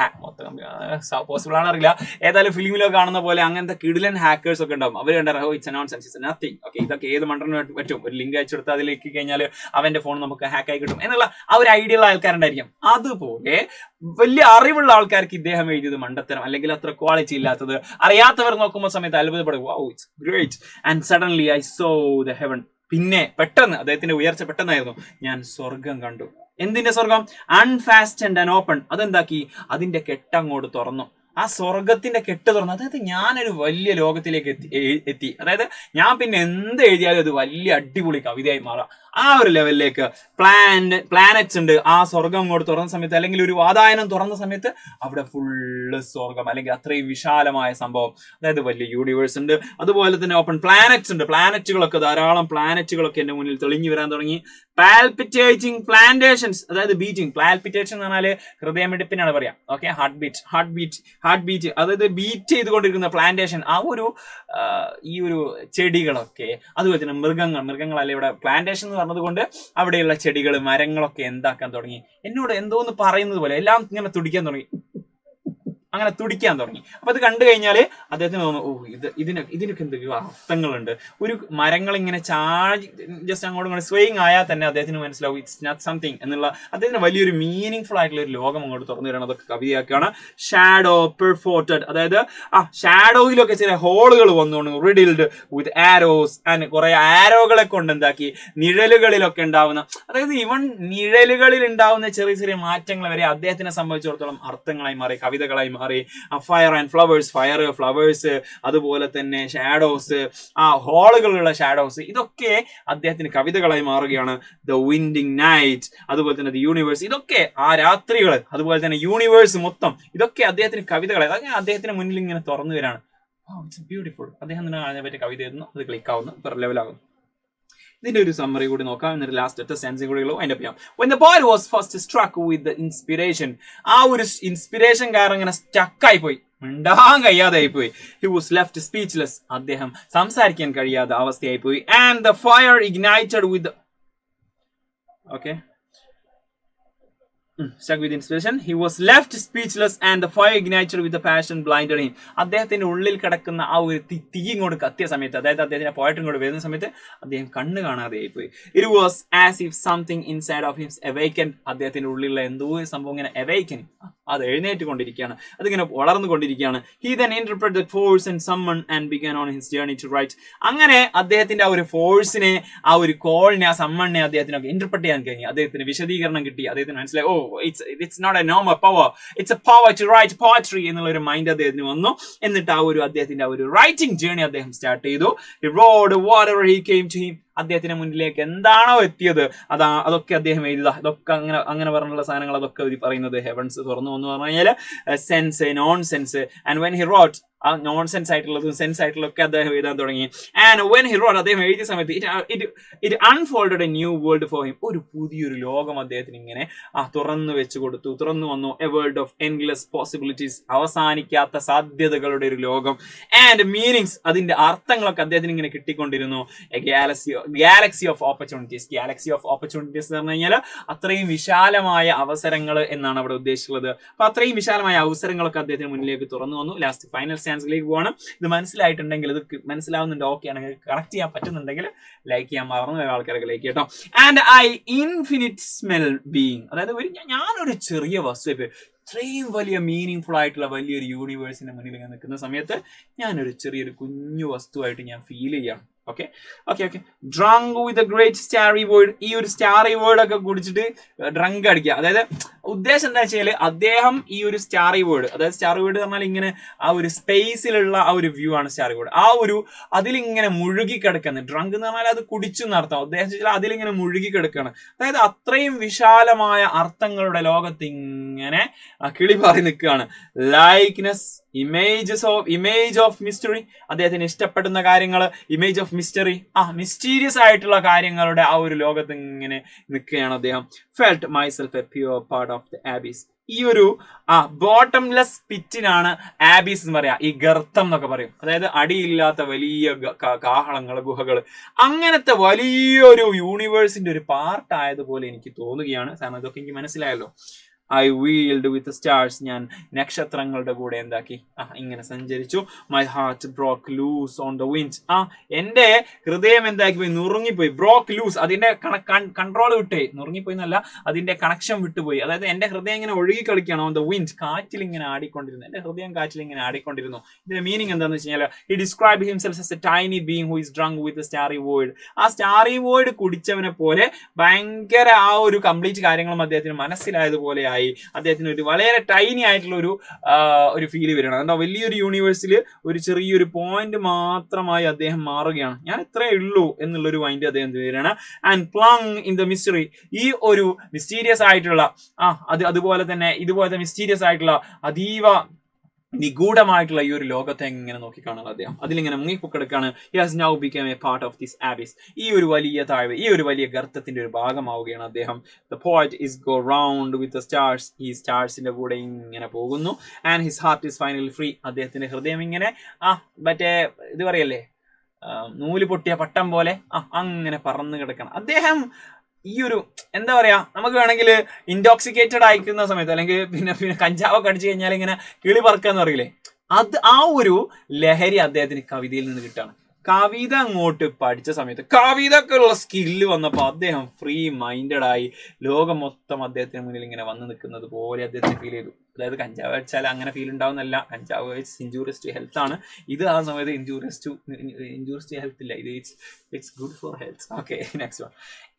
പോസിബിൾ ആണെന്ന് അറിയില്ല, ഏതായാലും ഫിലിമിലൊക്കെ കാണുന്ന പോലെ അങ്ങനത്തെ കിടിലൻ ഹാക്കേഴ്സ് ഒക്കെ ഉണ്ടാവും. അവർ കണ്ടാൽ oh it's nonsense, it's nothing, okay, ഇതൊക്കെ ഏത് മണ്ടറിന് പറ്റും, ഒരു ലിങ്ക് അയച്ചെടുത്ത് അതിലേക്ക് കഴിഞ്ഞാൽ അവന്റെ ഫോൺ നമുക്ക് ഹാക്കായി കിട്ടും എന്നുള്ള ആ ഒരു ഐഡിയ ഉള്ള ആൾക്കാരുണ്ടായിരിക്കും. അതുപോലെ വലിയ അറിവുള്ള ആൾക്കാർക്ക് ഇദ്ദേഹം എഴുതിയത് മണ്ടത്തരം, അല്ലെങ്കിൽ അത്ര ക്വാളിറ്റി ഇല്ലാത്തത്, അറിയാത്തവർ നോക്കുമ്പോൾ സമയത്ത് അത്ഭുതപ്പെടും, wow it's great and suddenly I saw the heaven. പിന്നെ പെട്ടെന്ന് അദ്ദേഹത്തിന്റെ ഉയർച്ച പെട്ടെന്നായിരുന്നു, ഞാൻ സ്വർഗം കണ്ടു. എന്തിന്റെ സ്വർഗം? അൺഫാസ്റ്റൻഡ് ആൻഡ് ഓപ്പൺ. അതെന്താക്കി? അതിന്റെ കെട്ടങ്ങോട്ട് തുറന്നു. ആ സ്വർഗത്തിന്റെ കെട്ട് തുറന്നു. അതായത് ഞാനൊരു വലിയ ലോകത്തിലേക്ക് എത്തി. അതായത് ഞാൻ പിന്നെ എന്ത് എഴുതിയാലും അത് വലിയ അടിപൊളി കവിതയായി മാറാം. ആ ഒരു ലെവലിലേക്ക് പ്ലാനറ്റ്സ് ഉണ്ട്. ആ സ്വർഗം അങ്ങോട്ട് തുറന്ന സമയത്ത്, അല്ലെങ്കിൽ ഒരു വാതായനം തുറന്ന സമയത്ത് അവിടെ ഫുള്ള് സ്വർഗം, അല്ലെങ്കിൽ അത്രയും വിശാലമായ സംഭവം. അതായത് വലിയ യൂണിവേഴ്സ് ഉണ്ട്, അതുപോലെ തന്നെ ഓപ്പൺ പ്ലാനറ്റ്സ് ഉണ്ട്. പ്ലാനറ്റുകളൊക്കെ, ധാരാളം പ്ലാനറ്റുകളൊക്കെ എന്റെ മുന്നിൽ തെളിഞ്ഞു വരാൻ തുടങ്ങി. പാൽപിറ്റേറ്റിംഗ് പ്ലാന്റേഷൻസ്, അതായത് ബീറ്റിംഗ്. പാൽപിറ്റേഷൻ എന്ന് പറഞ്ഞാല് ഹൃദയമിടിപ്പിനാണ് പറയാം, ഓക്കെ, ഹാർട്ട് ബീറ്റ്, അതായത് ബീറ്റ് ചെയ്തുകൊണ്ടിരിക്കുന്ന പ്ലാന്റേഷൻ. ആ ഒരു ഈ ഒരു ചെടികളൊക്കെ, അതുപോലെ തന്നെ മൃഗങ്ങളല്ല, ഇവിടെ പ്ലാന്റേഷൻ എന്ന് പറഞ്ഞതുകൊണ്ട് അവിടെയുള്ള ചെടികൾ, മരങ്ങളൊക്കെ എന്താക്കാൻ തുടങ്ങി, എന്നോട് എന്തോന്ന് പറയുന്നത് പോലെ എല്ലാം ഇങ്ങനെ തുടിക്കാൻ തുടങ്ങി. അപ്പൊ അത് കണ്ടു കഴിഞ്ഞാല് അദ്ദേഹത്തിന് തോന്നുന്നു, ഓ ഇതിനൊക്കെ എന്തൊക്കെയോ അർത്ഥങ്ങളുണ്ട്. ഒരു മരങ്ങൾ ഇങ്ങനെ ജസ്റ്റ് അങ്ങോട്ടും ഇങ്ങോട്ട് സ്വയിങ് ആയാൽ തന്നെ അദ്ദേഹത്തിന് മനസ്സിലാവും ഇറ്റ്സ് നോട്ട് സംതിങ് എന്നുള്ള. അദ്ദേഹത്തിന് വലിയൊരു മീനിങ് ആയിട്ടുള്ള ഒരു ലോകം അങ്ങോട്ട് തുറന്നു തരണം. അതൊക്കെ കവിതയാക്കുകയാണ്. ഷാഡോ പെർഫോർട്ടഡ്, അതായത് ഷാഡോയിലൊക്കെ ചില ഹോളുകൾ വന്നുകൊണ്ട് റിഡിൽഡ് വിത്ത് ആരോസ് ആൻഡ് കുറെ ആരോകളെ കൊണ്ട് എന്താക്കി നിഴലുകളിലൊക്കെ ഉണ്ടാവുന്ന, അതായത് ഇവൻ നിഴലുകളിൽ ഉണ്ടാവുന്ന ചെറിയ ചെറിയ മാറ്റങ്ങൾ വരെ അദ്ദേഹത്തിനെ സംബന്ധിച്ചിടത്തോളം അർത്ഥങ്ങളായി മാറി, കവിതകളായി മാറി. ഫയർ ആൻഡ് ഫ്ലവേഴ്സ്, ഫ്ലവേഴ്സ്, അതുപോലെ തന്നെ ഷാഡോസ്, ഹോളുകളുള്ള ഷാഡോസ്, ഇതൊക്കെ അദ്ദേഹത്തിന് കവിതകളായി മാറുകയാണ്. ദ വിൻഡിങ് നൈറ്റ്, അതുപോലെ തന്നെ ദ യൂണിവേഴ്സ്, ഇതൊക്കെ ആ രാത്രികൾ, അതുപോലെ തന്നെ യൂണിവേഴ്സ് മൊത്തം, ഇതൊക്കെ അദ്ദേഹത്തിന് കവിതകളായി, അതൊക്കെ അദ്ദേഹത്തിന് മുന്നിൽ ഇങ്ങനെ തുറന്നു വരാണ്. It's beautiful. അദ്ദേഹം തന്നെ അതിനെപ്പറ്റി കവിത എഴുതുന്നു, അത് ക്ലിക്കാവുന്നു, ലെവലാകുന്നു. ഇതിന്റെ ഒരു സമ്മറി കൂടി നോക്കാം, എന്നിട്ട് ലാസ്റ്റ് ഒറ്റ സെൻസും കൂടി അതിന്റെ ചെയ്യാം. When the boy was first struck with the inspiration, ആ ഒരു ഇൻസ്പിറേഷൻ കാരണം ഇങ്ങനെ സ്റ്റക്കായി പോയി, മിണ്ടാൻ കഴിയാതെ ആയിപ്പോയി. He was left speechless, അദ്ദേഹം സംസാരിക്കാൻ കഴിയാത്ത അവസ്ഥയായി പോയി. And the fire ignited with the stuck with inspiration, he was left speechless and the fire ignited with the passion blinded him. അദ്ദേഹത്തിന്റെ ഉള്ളിൽ കിടക്കുന്ന ആ ഒരു തീ ഇങ്ങോട്ട് കത്തിയ സമയത്ത്, അതായത് അദ്ദേഹത്തിന്റെ പോയറ്റ് ഇങ്ങോട്ട് വരുന്ന സമയത്ത് അദ്ദേഹം കണ്ണ് കാണാതെ ആയിപ്പോയി. It was as if something inside of him awakened. അദ്ദേഹത്തിന്റെ ഉള്ളിലുള്ള എന്തോ ഒരു സംഭവം ഇങ്ങനെ awakening, അത് എഴുന്നേറ്റ് കൊണ്ടിരിക്കുകയാണ്, അതിങ്ങനെ വളർന്നുകൊണ്ടിരിക്കുകയാണ്. He then interpreted the force and summon and began on his journey to write. അങ്ങനെ അദ്ദേഹത്തിന്റെ ആ ഒരു ഫോഴ്സിനെ, ആ ഒരു കോളിനെ, ആ സമ്മണിനെ അദ്ദേഹത്തിനൊക്കെ ഇന്റർപ്രറ്റ് ചെയ്യാൻ കഴിഞ്ഞു. അദ്ദേഹത്തിന് വിശദീകരണം കിട്ടി. അദ്ദേഹത്തിന് മനസ്സിലായി, ഓ it's not a normal power, it's a power to write poetry എന്നുള്ള ഒരു മൈൻഡ് അദ്ദേഹത്തിന് വന്നു. എന്നിട്ട് അദ്ദേഹത്തിന്റെ ആ ഒരു റൈറ്റിംഗ് ജേർണി അദ്ദേഹം സ്റ്റാർട്ട് ചെയ്തു. He wrote whatever he came to him. അദ്ദേഹത്തിന്റെ മുന്നിലേക്ക് എന്താണോ എത്തിയത് അതൊക്കെ അദ്ദേഹം എഴുതുക. ഇതൊക്കെ അങ്ങനെ പറഞ്ഞുള്ള സാധനങ്ങൾ അതൊക്കെ പറയുന്നത് ഹെവൻസ് തുറന്നു എന്ന് പറഞ്ഞു കഴിഞ്ഞാൽ sense, non sense. And when he wrote, ആ നോൺ സെൻസ് ആയിട്ടുള്ളതും സെൻസ് ആയിട്ടുള്ളതൊക്കെ അദ്ദേഹം എഴുതാൻ തുടങ്ങി. ആൻഡ് വെൻ ഹി റോട്ട്, അദ്ദേഹം എഴുതിയ സമയത്ത് it unfolded A new world for him. ഒരു പുതിയൊരു ലോകം അദ്ദേഹത്തിന് ഇങ്ങനെ തുറന്നു വെച്ച് കൊടുത്തു, തുറന്നു വന്നു. A world of endless possibilities, അവസാനിക്കാത്ത സാധ്യതകളുടെ ഒരു ലോകം. ആൻഡ് മീനിങ്സ്, അതിന്റെ അർത്ഥങ്ങളൊക്കെ അദ്ദേഹത്തിന് ഇങ്ങനെ കിട്ടിക്കൊണ്ടിരുന്നു. A galaxy of opportunities. Galaxy of opportunities എന്ന് പറഞ്ഞു കഴിഞ്ഞാൽ അത്രയും വിശാലമായ അവസരങ്ങൾ എന്നാണ് അവിടെ ഉദ്ദേശിച്ചുള്ളത്. അപ്പൊ അത്രയും വിശാലമായ അവസരങ്ങളൊക്കെ അദ്ദേഹത്തിന് മുന്നിലേക്ക് തുറന്നു വന്നു. ലാസ്റ്റ് ഫൈനൽ സ്റ്റാൻസിലേക്ക് പോകണം. ഇത് മനസ്സിലായിട്ടുണ്ടെങ്കിൽ, ഇത് മനസ്സിലാവുന്നുണ്ട്, ഓക്കെ ആണെങ്കിൽ കറക്റ്റ് ചെയ്യാൻ പറ്റുന്നുണ്ടെങ്കിൽ ലൈക്ക് ചെയ്യാൻ മറന്നു ആൾക്കാരൊക്കെ ലൈക്ക് കേട്ടോ. And I infinite smell being, അതായത് ഞാനൊരു ചെറിയ വസ്തു, ഇത്രയും വലിയ മീനിങ് ഫുൾ ആയിട്ടുള്ള വലിയൊരു യൂണിവേഴ്സിന്റെ മുന്നിൽ നിൽക്കുന്ന സമയത്ത് ഞാനൊരു ചെറിയൊരു കുഞ്ഞു വസ്തുവായിട്ട് ഞാൻ ഫീൽ ചെയ്യാണ്. Okay drunk with a great starry word. ഈ ഒരു സ്റ്റാറി വേർഡ് ഒക്കെ കുടിച്ചിട്ട് ഡ്രങ്ക് അടിക്കുക, അതായത് ഉദ്ദേശം എന്താ വെച്ചാൽ അദ്ദേഹം ഈ ഒരു സ്റ്റാറി വേർഡ്, അതായത് സ്റ്റാറി വേർഡ് പറഞ്ഞാൽ ഇങ്ങനെ ആ ഒരു സ്പേസിലുള്ള ആ ഒരു വ്യൂ ആണ് സ്റ്റാറി വേർഡ്. ആ ഒരു അതിലിങ്ങനെ മുഴുകി കിടക്കുന്നത്, ഡ്രങ്ക് എന്ന് പറഞ്ഞാൽ അത് കുടിച്ചു എന്നർത്ഥം, ഉദ്ദേശിച്ചാൽ അതിലിങ്ങനെ മുഴുകി കിടക്കുകയാണ്. അതായത് അത്രയും വിശാലമായ അർത്ഥങ്ങളുടെ ലോകത്ത് ഇങ്ങനെ കിളി പാറി നിൽക്കുകയാണ്. ലൈക്നെസ്, ഇമേജ് ഓഫ് മിസ്റ്ററി, അദ്ദേഹത്തിന് ഇഷ്ടപ്പെടുന്ന കാര്യങ്ങൾ, ഇമേജ് ഓഫ് മിസ്റ്ററി, മിസ്റ്റീരിയസ് ആയിട്ടുള്ള കാര്യങ്ങളുടെ ആ ഒരു ലോകത്ത് ഇങ്ങനെ നിൽക്കുകയാണ് അദ്ദേഹം. Felt myself A pure part of the abyss. ഈ ഒരു ബോട്ടംലെസ് പിറ്റിനാണ് ആബീസ് എന്ന് പറയാ, ഈ ഗർത്തം എന്നൊക്കെ പറയും. അതായത് അടിയില്ലാത്ത വലിയ കാഹളങ്ങൾ, ഗുഹകൾ, അങ്ങനത്തെ വലിയൊരു യൂണിവേഴ്സിന്റെ ഒരു പാർട്ട് ആയതുപോലെ എനിക്ക് തോന്നുകയാണ്. കാരണം ഇതൊക്കെ എനിക്ക് മനസ്സിലായല്ലോ. ഐ വീൽഡ് വിത്ത് സ്റ്റാർസ്, ഞാൻ നക്ഷത്രങ്ങളുടെ കൂടെ എന്താക്കി, ഇങ്ങനെ സഞ്ചരിച്ചു. My heart broke loose on the wind, എന്റെ ഹൃദയം എന്താക്കി പോയി, നുറുങ്ങിപ്പോയി. ബ്രോക്ക് ലൂസ്, അതിന്റെ കൺട്രോൾ വിട്ടുപോയി, നുറുങ്ങിപ്പോയി എന്നല്ല, അതിന്റെ കണക്ഷൻ വിട്ടുപോയി. അതായത് എന്റെ ഹൃദയം ഇങ്ങനെ ഒഴുകി കളിക്കുകയാണ്. ഓൺ ദ വിൻഡ്, കാറ്റിൽ ഇങ്ങനെ ആടിക്കൊണ്ടിരുന്നു, എന്റെ ഹൃദയം കാറ്റിൽ ഇങ്ങനെ ആടിക്കൊണ്ടിരുന്നു. ഇതിന്റെ മീനിങ് എന്താണെന്ന് വെച്ച് കഴിഞ്ഞാൽ, he describe himself as a tiny being who is drunk with starry void. ആ സ്റ്റാറി വോയിഡ് കുടിച്ചവനെ പോലെ ഭയങ്കര ആ ഒരു കംപ്ലീറ്റ് കാര്യങ്ങളും അദ്ദേഹത്തിന് മനസ്സിലായതുപോലെ അദ്ദേഹത്തിന് ഒരു വളരെ ടൈനി ആയിട്ടുള്ള ഒരു ഫീല് വരണം. എന്താ, വലിയൊരു യൂണിവേഴ്സിൽ ഒരു ചെറിയൊരു പോയിന്റ് മാത്രമായി അദ്ദേഹം മാറുകയാണ്. ഞാൻ ഇത്രേ ഉള്ളൂ എന്നുള്ളൊരു മൈൻഡ് അദ്ദേഹം വരികയാണ്. ആൻഡ് പ്ലങ് ഇൻ ദ മിസ്റ്ററി, ഈ ഒരു മിസ്റ്റീരിയസ് ആയിട്ടുള്ള ഇതുപോലത്തെ മിസ്റ്റീരിയസ് ആയിട്ടുള്ള അതീവ നിഗൂഢമായിട്ടുള്ള ഈ ഒരു ലോകത്തെ എങ്ങനെ നോക്കിക്കാണുന്നത് അദ്ദേഹം അതിലിങ്ങനെ മുങ്ങിപ്പൊക്കെടുക്കാണ്. He has now become a part of this abyss, ഈ ഒരു വലിയ താഴ്വ, ഈ ഒരു വലിയ ഗർത്തത്തിന്റെ ഒരു ഭാഗമാവുകയാണ് അദ്ദേഹം. The poet is go round with the stars, ഈ സ്റ്റാർസിന്റെ കൂടെ ഇങ്ങനെ പോകുന്നു. And his heart is finally free, അദ്ദേഹത്തിന്റെ ഹൃദയം ഇങ്ങനെ മറ്റേ ഇത് പറയല്ലേ, നൂല് പൊട്ടിയ പട്ടം പോലെ അങ്ങനെ പറന്ന് കിടക്കണം. അദ്ദേഹം ഈ ഒരു എന്താ പറയാ, നമുക്ക് വേണമെങ്കിൽ ഇൻടോക്സിക്കേറ്റഡ് ആയിരിക്കുന്ന സമയത്ത് അല്ലെങ്കിൽ പിന്നെ കഞ്ചാവൊക്കെ അടിച്ചു കഴിഞ്ഞാൽ ഇങ്ങനെ കിളി പറക്കാന്ന് പറയില്ലേ, ആ ഒരു ലഹരി അദ്ദേഹത്തിന് കവിതയിൽ നിന്ന് കിട്ടാണ്. കവിത അങ്ങോട്ട് പഠിച്ച സമയത്ത്, കവിതക്കുള്ള സ്കില്ല് വന്നപ്പോൾ അദ്ദേഹം ഫ്രീ മൈൻഡഡ് ആയി. ലോകം മൊത്തം അദ്ദേഹത്തിന് മുന്നിൽ ഇങ്ങനെ വന്ന് നിൽക്കുന്നത് പോലെ അദ്ദേഹത്തിന് ഫീൽ ചെയ്തു. അതായത് കഞ്ചാവ് അടിച്ചാൽ അങ്ങനെ ഫീൽ ഉണ്ടാവുന്നല്ല, കഞ്ചാവ് ഇൻജൂറിയസ് ടു ഹെൽത്ത് ആണ്. ഇത് ആ സമയത്ത് ഇൻജൂറിയസ് ടു ഹെൽത്ത് ഇല്ല, ഇത് it's good for health. Okay, next one.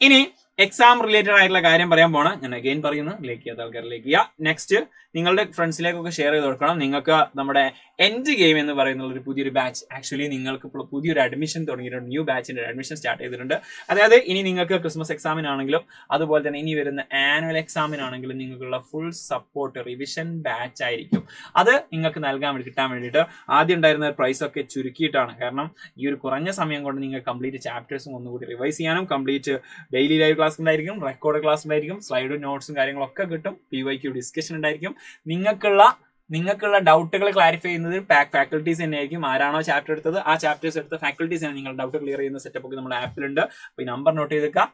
ഇനി എക്സാം റിലേറ്റഡ് ആയിട്ടുള്ള കാര്യം പറയാൻ പോണ, ഞാൻ അഗെയിൻ പറയുന്നു, ലൈക്ക് ചെയ്യാത്ത ആൾക്കാരിലേക്ക് ചെയ്യുക. നെക്സ്റ്റ് നിങ്ങളുടെ ഫ്രണ്ട്സിലേക്കൊക്കെ ഷെയർ ചെയ്ത് കൊടുക്കണം. നിങ്ങൾക്ക് നമ്മുടെ എൻഡ് ഗെയിം എന്ന് പറയുന്ന ഒരു പുതിയൊരു ബാച്ച്, ആക്ച്വലി നിങ്ങൾക്ക് പുതിയൊരു അഡ്മിഷൻ തുടങ്ങിയിട്ടുണ്ട്, ന്യൂ ബാച്ചിന്റെ അഡ്മിഷൻ സ്റ്റാർട്ട് ചെയ്തിട്ടുണ്ട്. അതായത് ഇനി നിങ്ങൾക്ക് ക്രിസ്മസ് എക്സാമിനാണെങ്കിലും അതുപോലെ തന്നെ ഇനി വരുന്ന ആനുവൽ എക്സാമിനാണെങ്കിലും നിങ്ങൾക്കുള്ള ഫുൾ സപ്പോർട്ട് റിവിഷൻ ബാച്ച് ആയിരിക്കും. അത് നിങ്ങൾക്ക് കിട്ടാൻ വേണ്ടിയിട്ട് ആദ്യം ഉണ്ടായിരുന്ന പ്രൈസ് ഒക്കെ ചുരുക്കിയിട്ടാണ്. കാരണം ഈ ഒരു കുറഞ്ഞ സമയം കൊണ്ട് നിങ്ങൾക്ക് കംപ്ലീറ്റ് ചാപ്റ്റേഴ്സും ഒന്നുകൂടി റിവൈസ് ചെയ്യാനും, കംപ്ലീറ്റ് ഡെയിലി ലൈവ് ക്ലാസ് ഉണ്ടായിരിക്കും, റെക്കോർഡ് ക്ലാസ് ഉണ്ടായിരിക്കും, സ്ലൈഡും നോട്ട്സും കാര്യങ്ങളൊക്കെ കിട്ടും, PYQ ഡിസ്കഷൻ ഉണ്ടായിരിക്കും. നിങ്ങൾക്കുള്ള ഡൗട്ടുകൾ ക്ലാരിഫൈ ചെയ്യുന്നത് ഫാക്കൽറ്റീസ് തന്നെ ആയിരിക്കും. ആരാണോ ചാപ്റ്റർ എടുത്തത് ആ ചാപ്റ്റേഴ്സ് എടുത്ത ഫാക്കൽറ്റീസ് ആണ് നിങ്ങളുടെ ഡൗട്ട് ക്ലിയർ ചെയ്യുന്ന സെറ്റപ്പ് ഒക്കെ നമ്മുടെ ആപ്പിലുണ്ട്. അപ്പോൾ ഈ നമ്പർ നോട്ട് ചെയ്തേക്കാം.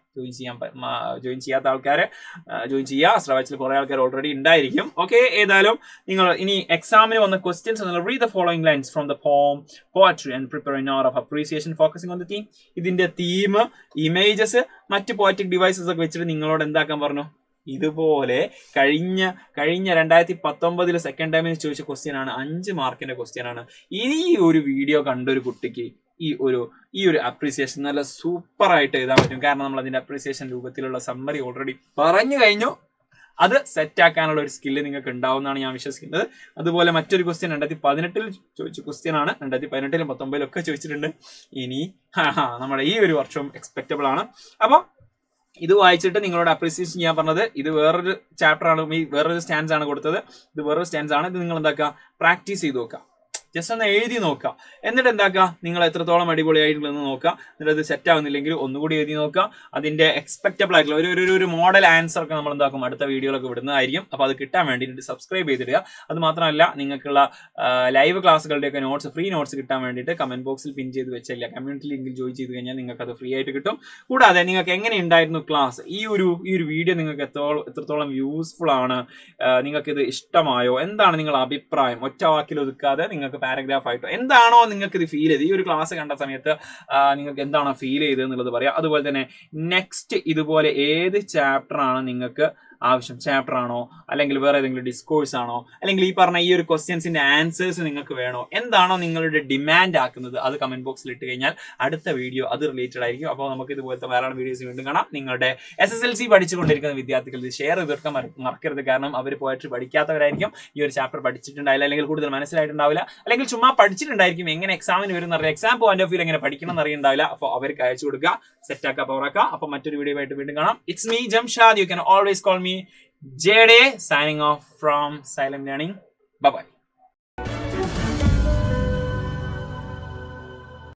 ജോയിൻ ചെയ്യാത്ത ആൾക്കാരെ ജോയിൻ ചെയ്യുക. സ്ട്രവച്ചിൽ കുറെ ആൾക്കാർ ഓൾറെഡി ഉണ്ടായിരിക്കും. ഓക്കെ, ഏതായാലും നിങ്ങൾ ഇനി എക്സാമിന് വന്ന questions read the following lines from the poem poetry and prepare N hour of appreciation focusing on the theme. ഇതിന്റെ തീം, ഇമേജസ്, മറ്റ് പോയറ്റിക് ഡിവൈസസ് ഒക്കെ വെച്ചിട്ട് നിങ്ങളോട് എന്താക്കാൻ പറഞ്ഞു, ഇതുപോലെ കഴിഞ്ഞ 2019 സെക്കൻഡ് ടൈമിന് ചോദിച്ച ക്വസ്റ്റ്യൻ ആണ്. 5 മാർക്കിന്റെ ക്വസ്റ്റ്യൻ ആണ്. ഈ ഒരു വീഡിയോ കണ്ടൊരു കുട്ടിക്ക് ഈ ഒരു അപ്രീസിയേഷൻ നല്ല സൂപ്പർ ആയിട്ട് എഴുതാൻ പറ്റും. കാരണം നമ്മൾ അതിന്റെ അപ്രീസിയേഷൻ രൂപത്തിലുള്ള സമ്മറി ഓൾറെഡി പറഞ്ഞു കഴിഞ്ഞു. അത് സെറ്റ് ആക്കാനുള്ള ഒരു സ്കില്ല് നിങ്ങൾക്ക് ഉണ്ടാവുമെന്നാണ് ഞാൻ വിശ്വസിക്കുന്നത്. അതുപോലെ മറ്റൊരു ക്വസ്റ്റ്യൻ 2018 ചോദിച്ച ക്വസ്റ്റ്യൻ ആണ്. 2018 19 ഒക്കെ ചോദിച്ചിട്ടുണ്ട്. ഇനി നമ്മുടെ ഈ ഒരു വർഷം എക്സ്പെക്റ്റബിൾ ആണ്. അപ്പൊ ഇത് വായിച്ചിട്ട് നിങ്ങളോട് അപ്രീസിയേഷൻ ചെയ്യാൻ പറഞ്ഞത്, ഇത് വേറൊരു ചാപ്റ്റർ ആണ്, വേറൊരു സ്റ്റാൻസ് ആണ് കൊടുത്തത്, ഇത് വേറൊരു സ്റ്റാൻസ് ആണ്. ഇത് നിങ്ങൾ എന്താക്കുക, പ്രാക്ടീസ് ചെയ്ത് നോക്കുക, ജസ്റ്റ് ഒന്ന് എഴുതി നോക്കുക. എന്നിട്ട് എന്താക്കുക, നിങ്ങൾ എത്രത്തോളം അടിപൊളിയായിട്ടുള്ളതെന്ന് നോക്കുക. എന്നിട്ട് അത് സെറ്റ് ആവുന്നില്ലെങ്കിൽ ഒന്നുകൂടി എഴുതി നോക്കുക. അതിന്റെ എക്സ്പെക്റ്റബിൾ ആയിട്ടുള്ള ഒരു മോഡൽ ആൻസർ ഒക്കെ നമ്മൾ എന്താക്കും, അടുത്ത വീഡിയോയിലൊക്കെ വിടുന്നതായിരിക്കും. അപ്പോൾ അത് കിട്ടാൻ വേണ്ടിയിട്ട് സബ്സ്ക്രൈബ് ചെയ്തിടുക. അത് മാത്രമല്ല, നിങ്ങൾക്കുള്ള ലൈവ് ക്ലാസ്സുകളുടെയൊക്കെ നോട്ട്സ്, ഫ്രീ നോട്ട്സ് കിട്ടാൻ വേണ്ടിയിട്ട് കമന്റ് ബോക്സിൽ പിൻ ചെയ്ത് വെച്ചില്ല, കമ്മ്യൂണിറ്റി ലിങ്കിൽ ജോയിൻ ചെയ്ത് കഴിഞ്ഞാൽ നിങ്ങൾക്ക് അത് ഫ്രീ ആയിട്ട് കിട്ടും. കൂടാതെ നിങ്ങൾക്ക് എങ്ങനെ ഉണ്ടായിരുന്നു ക്ലാസ്, ഈ ഒരു വീഡിയോ നിങ്ങൾക്ക് എത്രത്തോളം യൂസ്ഫുൾ ആണ്, നിങ്ങൾക്ക് ഇത് ഇഷ്ടമായോ, എന്താണ് നിങ്ങളുടെ അഭിപ്രായം, ഒറ്റ വാക്കിൽ ഒതുക്കാതെ നിങ്ങൾക്ക് പാരഗ്രാഫ് ആയിട്ടോ എന്താണോ നിങ്ങൾക്ക് ഇത് ഫീൽ ചെയ്ത്, ഈ ഒരു ക്ലാസ് കണ്ട സമയത്ത് നിങ്ങൾക്ക് എന്താണോ ഫീൽ ചെയ്തത് എന്നുള്ളത് പറയാം. അതുപോലെ തന്നെ നെക്സ്റ്റ് ഇതുപോലെ ഏത് ചാപ്റ്റർ ആണ് നിങ്ങൾക്ക് ആവശ്യം? ചാപ്റ്റർ ആണോ, അല്ലെങ്കിൽ വേറെ ഏതെങ്കിലും ഡിസ്കോഴ്സ് ആണോ, അല്ലെങ്കിൽ ഈ പറഞ്ഞ ഈ ഒരു ക്വസ്റ്റ്യൻസിന്റെ ആൻസേഴ്സ് നിങ്ങൾക്ക് വേണോ? എന്താണോ നിങ്ങളുടെ ഡിമാൻഡ് ആക്കുന്നത് അത് കമന്റ് ബോക്സിൽ ഇട്ട് കഴിഞ്ഞാൽ അടുത്ത വീഡിയോ അത് റിലേറ്റഡ് ആയിരിക്കും. അപ്പോൾ നമുക്ക് ഇതുപോലത്തെ വേറെ വീഡിയോസ് വീണ്ടും കാണാം. നിങ്ങളുടെ SSLC പഠിച്ചുകൊണ്ടിരിക്കുന്ന വിദ്യാർത്ഥികൾ ഇത് ഷെയർ ചെയ്തൊക്കെ മറക്കരുത്. കാരണം അവർ പോയട്രി പഠിക്കാത്തവരായിരിക്കും, ഈ ഒരു ചാപ്റ്റർ പഠിച്ചിട്ടുണ്ടാവില്ല, അല്ലെങ്കിൽ കൂടുതൽ മനസ്സിലായിട്ടുണ്ടാവില്ല, അല്ലെങ്കിൽ ചുമ്മാ പഠിച്ചിട്ടുണ്ടായിരിക്കും, എങ്ങനെ എക്സാമിന് വരുന്ന അറിയാം, എക്സാം പോയിന്റ് ഓഫ് വ്യൂ എങ്ങനെ പഠിക്കണം എന്നറിയുണ്ടാവില്ല. അപ്പോൾ അവർക്ക് അയച്ചു കൊടുക്കുക, സെറ്റ് ആക്കുക, പവർ ആക്കുക. അപ്പോൾ മറ്റൊരു വീഡിയോ ആയിട്ട് വീണ്ടും കാണാം. It's me Jamshad. You can always call me JD, signing off from Silent Learning. Bye bye.